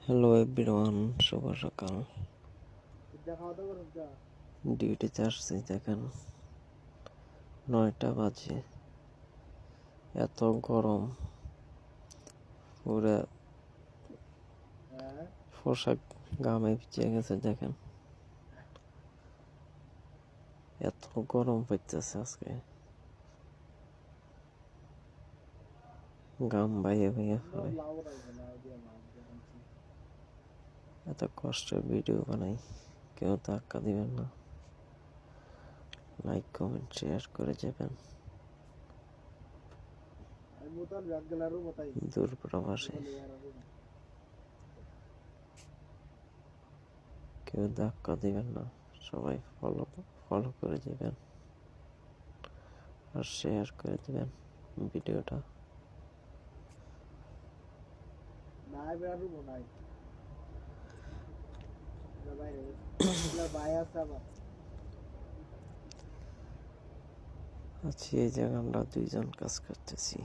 Hello everyone, শুভ সকাল। ডিউটিতে আসছি, দেখেন 9টা বাজে, এত গরম, পুরো পোশাক ঘামে ভিজে গেছে। দেখেন এত গরম পড়তেছে আজকে, ঘাম বাইয়ে বাইয়ে ফেলে। এত কষ্টের ভিডিও বানাই, কেউ ধাক্কা দিবেন না, লাইক কমেন্ট শেয়ার করে যাবেন। দূর প্রবাসে কেউ ধাক্কা দিবেন না, সবাই ফলো করে দিবেন আর শেয়ার করে দিবেন ভিডিওটা। আছি এই জায়গায়, আমরা দুইজন কাজ করতেছি।